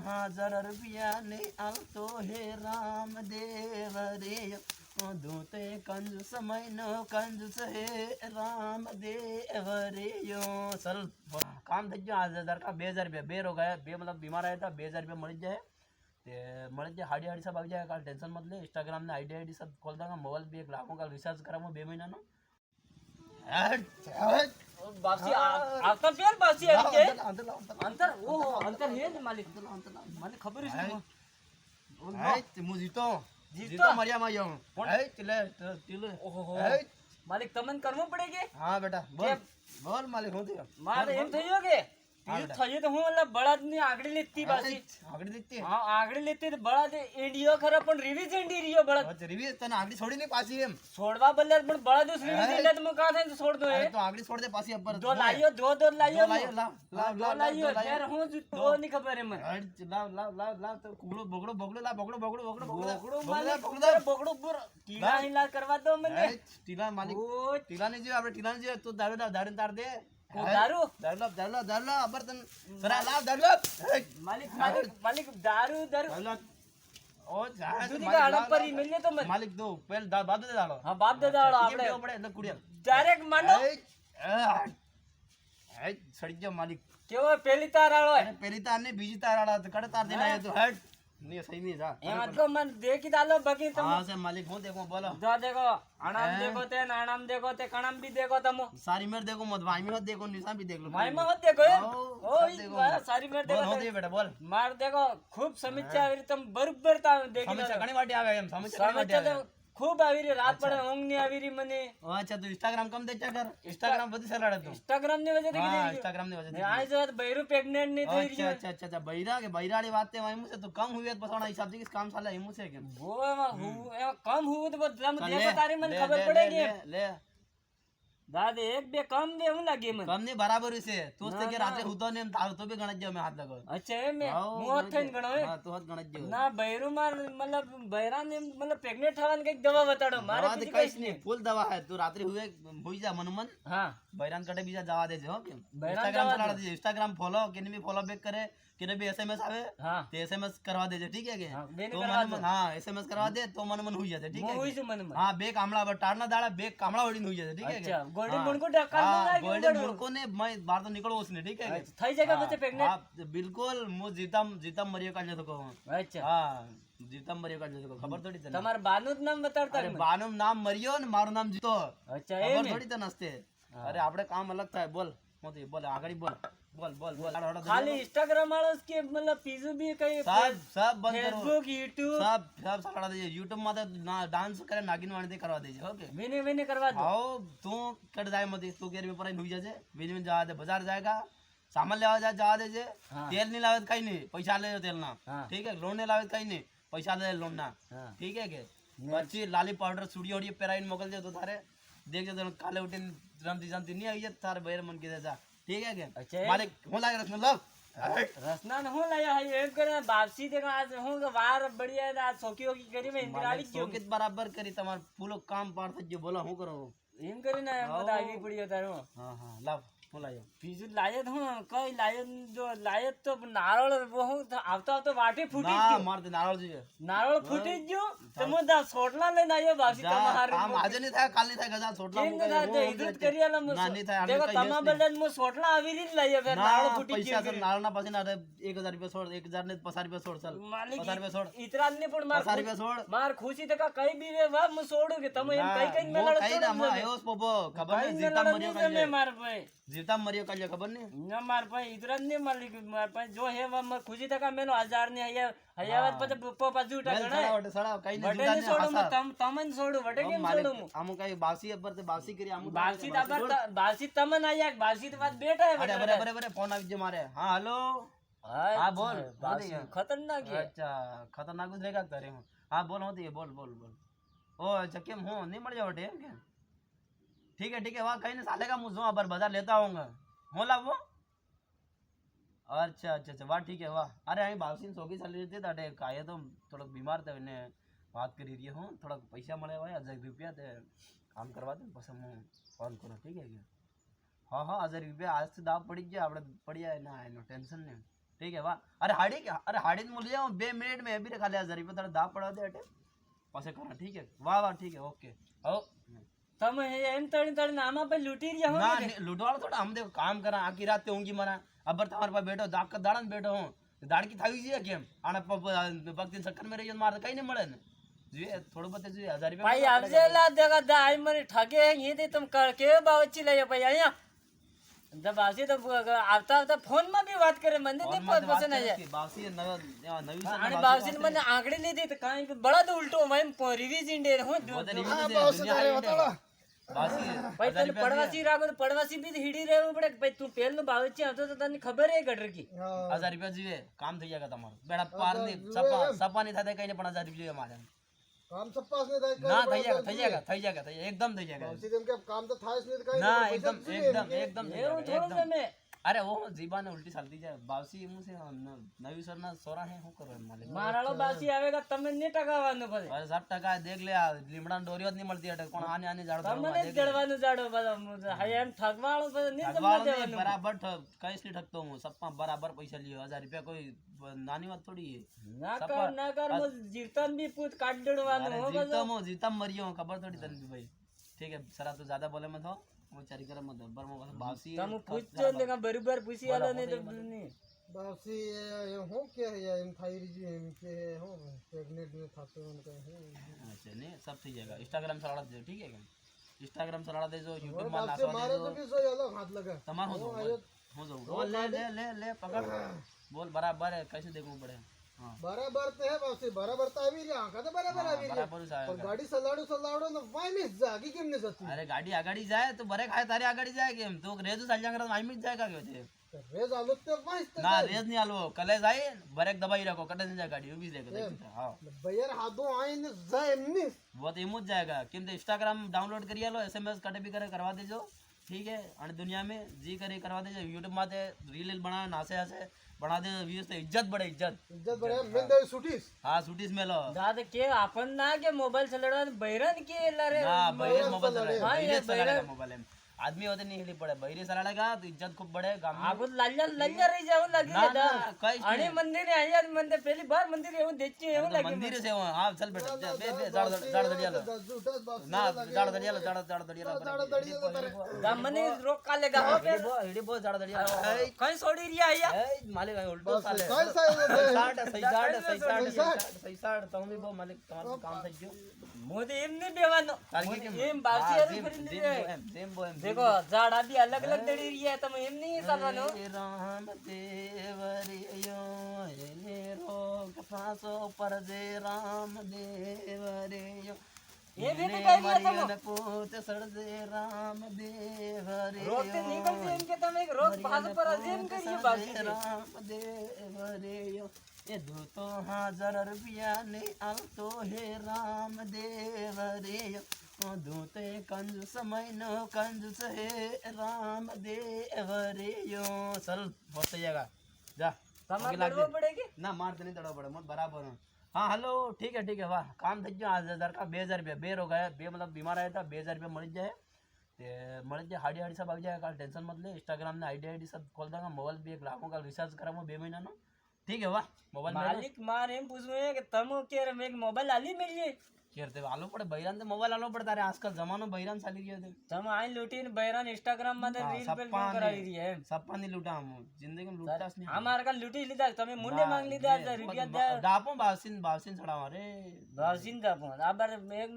1000 રૂપિયા ને આવતો હે રામદેવ રે દૂતે કંજૂસ સમયનો કંજૂસ હે રામદેવ રે સર કામ થઈ ગયું 1000 का 2000 રૂપિયા બે રોગ આયા બે મતલબ બીમાર આયા હતા 2000 રૂપિયા મળી જાય તે મળી જાય હાડી હાડી सब આવી જાય કાલ ટેન્શન મત લે इंस्टाग्राम ને आईडी सब खोल दूंगा मोबाइल भी 1 लाख का रिचार्ज कराऊंगा 2 महीना નો बासी आता पेर बासी આવી કે અંતર ઓ અંતર હે ને માલિક મને ખબર છે હું જીતો મરિયા માં જાઉં લે ઓહો માલિક તમને કરવું પડે કે હા બેટા બોલ માલિક હું થયો મારે એમ થયો કે તીર થયો તો હું એટલે બળદ ની આગળી લેતી બાસી આગળી લેતી હા આગળી લેતી તો બળદ એડિયો ખરા પણ રિવીઝ એન્ડી રહ્યો બળદ રિવીઝ તને આગળી છોડી ની પાછી એમ છોડવા બદલે પણ બળદ ઉસ રિવીઝ એટલે તો કા થાય તો છોડ દો એ તો આગળી છોડ દે પાછી અબ્બર જો લાયો દો લાયો લાવ યાર હું તો ની ખબર એમ લાવ તો બગડો બગડો બુર ટીલા હિલા કરવા દો મને ટીલા માલિક ટીલા ને જે આપણે ટીલા ને જે તો દારૂ તાર દે દારૂ અબર તન સરા લાવ દારૂ માલિક દારૂ ઓ જા દૂધી કા હડપ પરી મિલે તો માલિક દો પહેલ બાપ દે દાડો હા બાપ દે દાડો આપણે પડે એટલે કુડિયા ડાયરેક્ટ માંડો સડી ગયો માલિક કેવો પેલી તાર આળો પેલી તાર ને બીજી તાર આળા કડે તાર દેના તો હટ ની સહી ની જા એ મત કો મન દેખી દાલો બાકી તમ हां से मालिक हूं देखो बोलो જો દેખો અણામ દેખો તે નાણામ દેખો તે કણમ भी देखो तमो सारी मेर देखो मत भाई में मत देखो निशान भी देख लो भाई में मत देखो ओ सारी मेर देखो बोल बेटा बोल मार देखो खूब समीक्षा આવી તમ બરોબર તા દેખી समीक्षा घणी वाटी આવે એમ समीक्षा घणी वाटी આવે खूब આવી રે રાત પડે ઊંઘ ની આવી રી મને अच्छा तो इंस्टाग्राम कम देख्या कर इंस्टाग्राम बધી સલાડે તો इंस्टाग्राम ની વજહ દેખી हां इंस्टाग्राम ની वजह આઈ જો બૈરુ પ્રેગ્નેન્ટ ની થઈ રહ્યો अच्छा बૈરા के बૈરાડી વાત તે વાય મુસે તો कम हुई तो बसाना हिसाब से किस काम साला हिमु से के वो कम हुई तो तुम देखो तारी मन खबर पड़ेगी ले दादे एक बे कम दे હું લાગે મને कम नहीं बराबर से तो उससे के रात हुतो ने तार तो भी गणज जाओ मैं हाथ लगो अच्छा ए मैं मुंह थઈને ગણો हां तो हाथ गणज जाओ ના બૈરુ માર मतलब બૈરા ને मतलब પ્રેગ્નેન્ટ થવાને કઈક દવા બતાડો મારે બીજી કઈ નહીં ફૂલ દવા હે તું રાત્રે હોઈ જા મન हां બૈરાન કટે બીજા જવા દેજે હો કે इंस्टाग्राम चला दे इंस्टाग्राम फॉलो केने भी फॉलो बैक करे केने भी एसएमएस आवे हां तो एसएमएस करवा देजे ठीक है के तो मन हां एसएमएस करवा दे तो मन हुई जाते ठीक है हुई से मन हां बे कामड़ा बटाड़ना दाड़ा बे कामड़ा ओडी हुई जाते ठीक है अच्छा गोल्डन मुंड को ढक्कन ना गोल्डन मुंड को ने मैं बाहर तो निकलो उसने ठीक है થઈ જગા બચ્ચે પ્રેગ્નેન્ટ हां बिल्कुल मु जीतम मरियो काल जो को अच्छा हां जीतम मरियो काल जो को खबर थोड़ी तने તમાર બાનું જ નામ બતાડતા अरे बानु नाम मरियो ने मारू नाम जीतो अच्छा खबर थोड़ी तने नसते अरे આપણે કામ અલગ થાય બોલ મોતી બોલ આગળી બોલ खाली इंस्टाग्राम वाला उसके मतलब पीजू भी कहीं सब बंद करो फेसबुक यूट्यूब सब सलाड़ा दे यूट्यूब में तो डांस करे नागिन वाणी दे करवा देजे ओके विने करवा दो आओ तू कट जाए मत तू केर पेपर हुई जाजे विने जा दे बाजार जाएगा सामान लेवा जा देजे तेल नहीं लावे कहीं नहीं पैसा ले तेल ना ठीक है लोन नहीं लावे कहीं नहीं पैसा ले लोन ना ठीक है के बच्ची लाली पाउडर सुड़ी ओड़ी पेराइन मोकल दे तो थारे देख जो काले उठे रमती नहीं आई तारे बैर मन के जा ठीक है के मालिक हो लागे रसना लव रसना न हो लाया है एक करे वापसी देखो आज हूं वार बढ़िया आज सोकी होकी करी में इंदिराड़ी सोकित बराबर करी तमार पूरो काम पार थ जो बोला हूं करो एम करी ना बता आगे पड़ी तारो हां लव हो लायो पीजू लायत हूं कई लायत जो लायत तो नारळ वो हूं आवतो वाटे फूटी ना मार दे नारळ फूटी जो तमो दा सोटला ले नायो वापसी तमार काम आज नहीं था काल नहीं था गजा सोटला मुके इज्जत करियाला मु ना नहीं था देखो तमा बदन मु सोटला आवी री लायो फिर नारळ फूटी पैसा तो नारळ ना पासे ना 1000 रुपया छोड़ 1000 ने 50 रुपया छोड़ चल 50 रुपया छोड़ इतरा ने पण मार 50 रुपया छोड़ मार खुशी तका कई भी रे वा मु छोड़ू के तम एम कई मेलड़ कई ना मैं आयोस पोपो खबर नहीं जीता मरियो का मार भाई जीता मरियो का खबर नहीं न मार भाई इतरा ने मालिक मार भाई जो है वा खुशी तका मेलो 1000 ने हयावत पत पोपा जूटा गणा सड़ा कई नहीं जूटा नहीं छोड़ू तम तमन छोड़ू वटे केम छोड़ू हमो कई बासी अबर ते बासी करी हमो बासी तमन आया बासी तो बात बेटा है बरे फोन आवी जे मारे हां हेलो हां बोल खतरनाक है अच्छा खतरनाक कुछ रहेगा करे हां बोल होती है बोल ओ अच्छा केम हो नहीं मर जाओ टेम के ठीक है वहां कहीं नहीं साले का मुझे अबर बाजार लेता आऊंगा हो ला वो अच्छा वाह ठीक है वाह अरे અહીં બાવસીન સોગી ચાલી રહી હતી કાયે તો થોડોક બીમાર થયો ને વાત કરી રહી હું થોડોક પૈસા મળે હોય 1000 રૂપિયા તે કામ કરવા દે પછી હું ફોન કરું ઠીક है हाँ 1000 રૂપિયા આજથી દાવ પડી ગયા આપણે પડ્યા ના એનો ટેન્શન નહીં ठीक है वाह अरे हाड़ी मुझे 2 मिनिट में अभी खाली 1000 रुपये तारा दाब पड़ा दे अटे पासे करा ठीक है वाह ठीक है ओके हो તમે એમ તણી તણી આમાં પછી લૂંટી રહ્યા હો ना लूटवाड़ा थोड़ा हम देखो काम करा आखी रात ते होंगी मरा अबर तुम्हारे पास बैठो दाग का दाड़न बैठो हूं दाड़ की थावी जी केम आने भक्ति चक्कर में रही मार कहीं नहीं મળે ને જોઈએ થોડું બતે જોઈએ 1000 રૂપિયા ભાઈ આવજે લા દેખા દા આઈ મને ઠગે ये दे तुम के बावची લઈ ભાઈ અહીંયા जब आसी तो આવતા આવતા ફોન માં બી વાત કરે મને તે પસંદ આયા બાવસી નવી અને બાવસી મને આંકડી લીધી તો કાઈ બડા તો ઉલટો મેં રિવીઝ ઇન્ડે હું બાવસી ભાઈ તને પડવાસી રાખો તો પડવાસી બી હીડી રહેવું પડે ભાઈ તું પેલનો બાવચી આવતો તો તને ખબર હે ગટર की 1000 રૂપિયા જીવે કામ થઈ જાયगा તમારું બેડા પાર ની સપા ની થાય કઈને પણ 1000 રૂપિયા જોઈએ મારે काम सप्पास नहीं था ना થઈ जाएगा एकदम થઈ जाएगा सीधे के काम तो था इसने कहीं ना एकदम એવું થોડું તમે अरे वो जीबा ने उल्टी सालती जाए बावसी मुंह से नवी सर ना सोरा है હું કરો માલિક મારાળો બાસી આવેગા તમે ને ટકાવાનું પછી अरे 7% देख ले લીમડા ડોરીઓ જ નહીં મળતી અટક કોણ આને જાડો તમને જ જડવાનું જાડો બધા હા એમ ઠગવાળો પછી નહીં તમને દેવાનું बराबर કઈસ ની ઠગતો હું સપ્પા બરાબર પૈસા લ્યો 1000 રૂપિયા કોઈ નાની વાત થોડી ના કર મો જીતન બી પૂત કાઢ દેવાનું હો जीता जीता मरियो खबर थोड़ी तन भाई ठीक है सरा तो ज्यादा बोले मत हो वो चारी कर मत बर मो बावसी તમે પૂછજો ને કા બરાબર પૂછી આલો ને તો નહીં बापसी ये हो क्या है इन थाई जी इनके हो प्रेग्नेंट में था तो उनका है अच्छा नहीं सब ठीक जाएगा इंस्टाग्राम चला दे ठीक है इंस्टाग्राम चला दे जो यूट्यूब में बापसी नासवा मारे दे तो भी सो अलग हाथ लगा तमार हो जाओ बोल ले पकड़ बोल बराबर है कैसे देखूं पड़े हां बराबर तो है बापसी बराबर तो अभी रहा का तो बराबर अभी बराबर और गाड़ी सलाड़ो ना वाई मिस जागी केम ने सती अरे गाड़ी आगाड़ी जाए तो बरे खाए तारे आगाड़ी जाए गेम तो रेज चालजा करत वाई मिस जाएगा क्यों थे रेज आलो तो वाई ना रेज नहीं आलो कले जाए बरेक दबाई रखो कटे नहीं जाए गाड़ी वो भी देखो हां भैया हाथों आए ने जाए ने वो तो इमोज जाएगा किम तो इंस्टाग्राम डाउनलोड करिए लो एसएमएस कटे भी करे करवा देजो ठीक है और दुनिया में जी करे करवा देजो यूट्यूब माते रील बना नासे हसे बना दे व्यूज तो इज्जत बढ़े मैं दे सुटीस हां सुटीस में लो દાદા કે આપણ ના કે મોબાઈલ ચલાડવાનું બૈરન કે લારે ना बहिरे मोबाइल हाँ, ये चलाएगा मोबाइल में आदमी होते नहीं हिली पड़े बहिरे चलाएगा तो इज्जत खूब बढ़े गाम में આગળ લલ્યા રહી જાવ લાગી ना ना कई અને મંદિરે આયા મંદિર પહેલી બાર મંદિર એવું દેખી એવું લાગે मंदिर से हो हां चल बेटा बे जाड़ दड़िया लो झूठा बाप ना जाड़ दड़िया लो जाड़ दड़िया ગામને રોક કાલે ગાવ हिडी बो जाड़ दड़िया કઈ છોડી રહ્યા આયા ए मालिक उल्टो साले सही साठ तुम भी बो मालिक तुम्हारा काम થઈ ગયો મોદે એમ નહીં બેવાનો એમ બાસી હરી ફરી सेम बो देखो झाड़ा भी अलग अलग दड़ी रही है तुम एम नहीं करवानो राम देवरियो एले रोग फासो पर दे राम देवरियो ये भी तो कह रही है तुम पूत सड़ दे राम देवरियो रोग से निकलते इनके तुम एक रोग भाग पर अजीम करिए बाकी राम देवरियो ये दो तो 1000 रुपया ने आलतो है राम देवरियो दूते कंजूस मैनो कंजूस है राम देवरियो चल बहुत सही जगह जा તમારે લડવો પડેगी ना मार तो नहीं तड़ो पड़े मत बराबर हो हाँ हेलो ठीक है वाह काम થઈ ગયો 1000 का 2000 रुपया बे रोग है बे मतलब बीमार आया था 2000 रुपया मर जाए मर जाए हाड़ी सब आ जाएगा टेंशन मत ले इंस्टाग्राम में आईडी सब खोल दूंगा मोबाइल भी 1 लाखों का रिचार्ज कराऊंगा 2 महीना नो ठीक है वाह मोबाइल मालिक मार एम पूछवे कि तम के रे एक मोबाइल आली मिलिए खेरते आलो पड़े बैरान तो मोबाइल आलो पड़ता रे आजकल जमानो बैरान चाली गयो थे तम आई लूटी ने बैरान इंस्टाग्राम में रील पे कराई रही है सप्पा नहीं लूटा हम जिंदगी में लूटास नहीं हमार का लूटी लीधा तमे मुंडे मांग लीधा रुपया दे डापो बावसिन चढ़ावा रे बावसिन जापो आबर एक